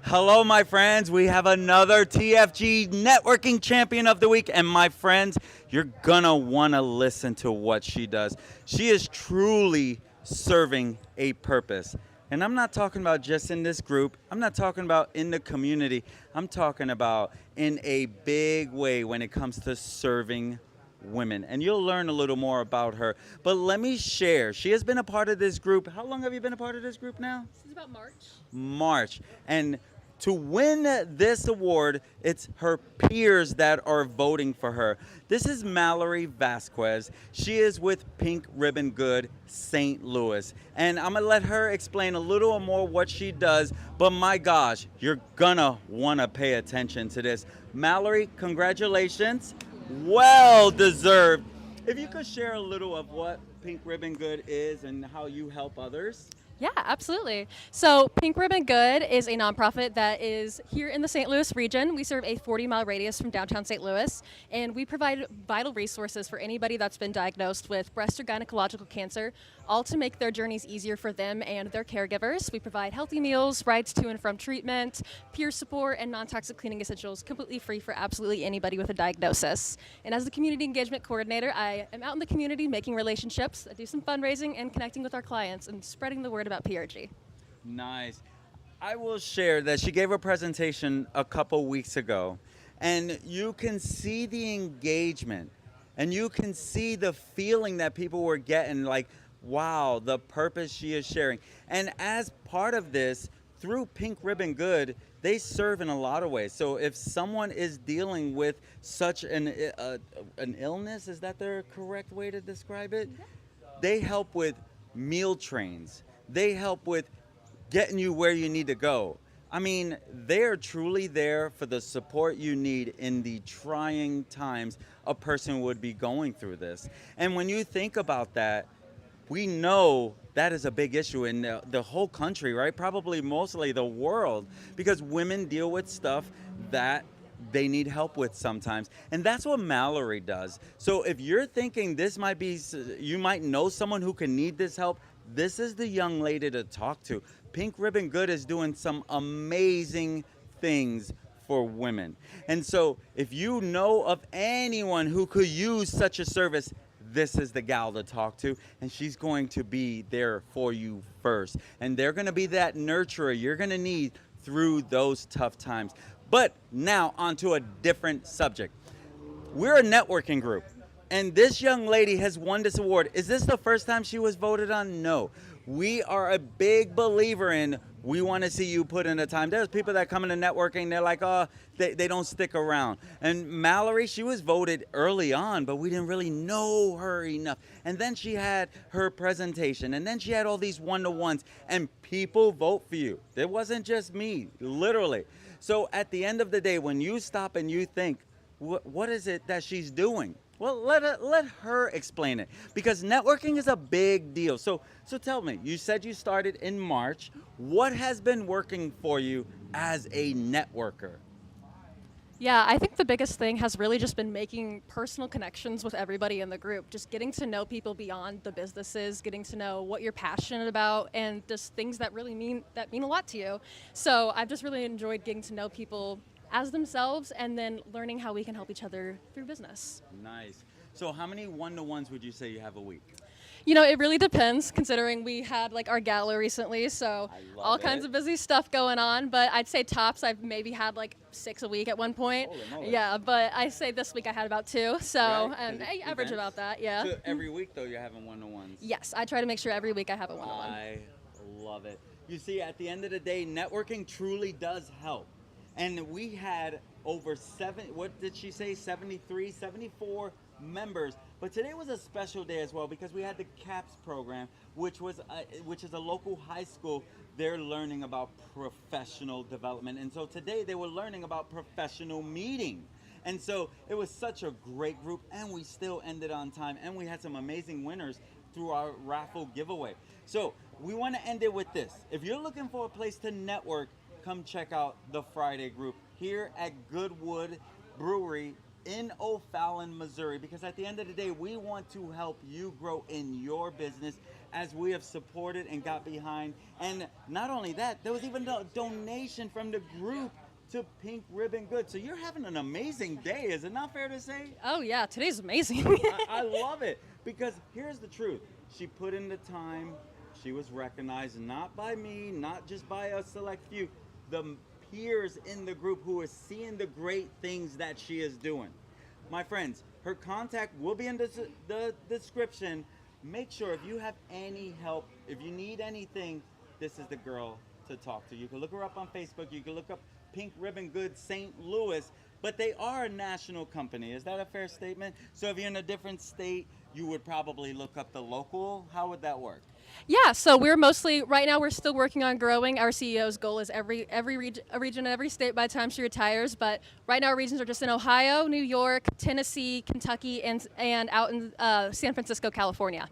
Hello, my friends. We have another TFG Networking Champion of the Week. And my friends, you're going to want to listen to what she does. She is truly serving a purpose. And I'm not talking about just in this group. I'm not talking about in the community. I'm talking about in a big way when it comes to serving women. And you'll learn a little more about her. But let me share. She has been a part of this group. How long have you been a part of this group now? Since about March. March. And to win this award, it's her peers that are voting for her. This is Mallary Vasquez. She is with Pink Ribbon Good St. Louis. And I'm going to let her explain a little more what she does. But my gosh, you're going to want to pay attention to this. Mallary, congratulations. Well deserved. If you could share a little of what Pink Ribbon Good is and how you help others. Yeah, absolutely. So Pink Ribbon Good is a nonprofit that is here in the St. Louis region. We serve a 40-mile radius from downtown St. Louis, and we provide vital resources for anybody that's been diagnosed with breast or gynecological cancer, all to make their journeys easier for them and their caregivers. We provide healthy meals, rides to and from treatment, peer support, and non-toxic cleaning essentials completely free for absolutely anybody with a diagnosis. And as the community engagement coordinator, I am out in the community making relationships. I do some fundraising and connecting with our clients and spreading the word about PRG. Nice. I will share that she gave a presentation a couple weeks ago, and you can see the engagement, and you can see the feeling that people were getting, like, wow, the purpose she is sharing. And as part of this, through Pink Ribbon Good, they serve in a lot of ways. So if someone is dealing with such an illness, is that the correct way to describe it? They help with meal trains. They help with getting you where you need to go. I mean, they're truly there for the support you need in the trying times a person would be going through this. And when you think about that, we know that is a big issue in the whole country, right? Probably mostly the world, because women deal with stuff that they need help with sometimes. And that's what Mallary does. So if you're thinking this might be, you might know someone who can need this help, this is the young lady to talk to. Pink Ribbon Good is doing some amazing things for women. And so if you know of anyone who could use such a service, this is the gal to talk to, and she's going to be there for you first. And they're going to be that nurturer you're going to need through those tough times. But now onto a different subject. We're a networking group. And this young lady has won this award. Is this the first time she was voted on? No. We are a big believer in, we want to see you put in the time. There's people that come into networking, they're like, oh, they don't stick around. And Mallary, she was voted early on, but we didn't really know her enough. And then she had her presentation, and then she had all these one-to-ones, and people vote for you. It wasn't just me, literally. So at the end of the day, when you stop and you think, what is it that she's doing? Well, let her explain it, because networking is a big deal. So tell me, you said you started in March. What has been working for you as a networker? Yeah, I think the biggest thing has really just been making personal connections with everybody in the group, just getting to know people beyond the businesses, getting to know what you're passionate about, and just things that really mean a lot to you. So I've just really enjoyed getting to know people as themselves and then learning how we can help each other through business. Nice. So how many one-to-ones would you say you have a week? You know, it really depends, considering we had like our gala recently, so I love all kinds it. of busy stuff going on. But I'd say tops, I've maybe had like 6 a week at one point. Holy moly. Yeah, but I say this week I had about 2, so Right, 'cause I it's average events. about that. Yeah. So every week, though, you're having one-to-ones? Yes, I try to make sure every week I have a one-on-one. I love it. You see, at the end of the day, networking truly does help. And we had over what did she say, 73, 74 members. But today was a special day as well, because we had the CAPS program, which is a local high school. They're learning about professional development. And so today they were learning about professional meeting. And so it was such a great group, and we still ended on time, and we had some amazing winners through our raffle giveaway. So we want to end it with this. If you're looking for a place to network, come check out the Friday group here at Goodwood Brewery in O'Fallon, Missouri, because at the end of the day, we want to help you grow in your business as we have supported and got behind. And not only that, there was even a donation from the group to Pink Ribbon Good. So you're having an amazing day, is it not fair to say? Oh yeah, today's amazing. I love it because here's the truth. She put in the time. She was recognized not by me, not just by a select few, the peers in the group who are seeing the great things that she is doing. My friends, her contact will be in the description. Make sure if you have any help, if you need anything, this is the girl to talk to. You can look her up on Facebook. You can look up Pink Ribbon Good St. Louis, but they are a national company. Is that a fair statement? So if you're in a different state, you would probably look up the local. How would that work? Yeah, so we're mostly right now we're still working on growing. Our CEO's goal is a region in every state by the time she retires. But right now our regions are just in Ohio, New York, Tennessee, Kentucky, and out in San Francisco, California.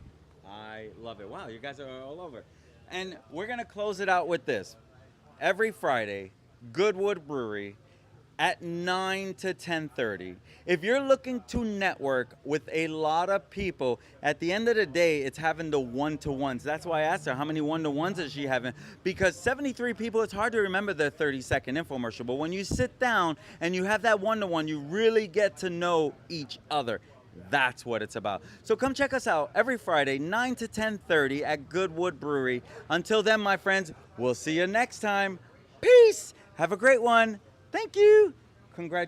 I love it. Wow, you guys are all over. And we're going to close it out with this. Every Friday, Goodwood Brewery at 9 to 10:30. If you're looking to network with a lot of people, at the end of the day, it's having the one-to-ones. That's why I asked her, how many one-to-ones is she having? Because 73 people, it's hard to remember the 30-second infomercial. But when you sit down and you have that one-to-one, you really get to know each other. That's what it's about. So come check us out every Friday, 9 to 10:30 at Goodwood Brewery. Until then, my friends, we'll see you next time. Peace. Have a great one. Thank you. Congratulations.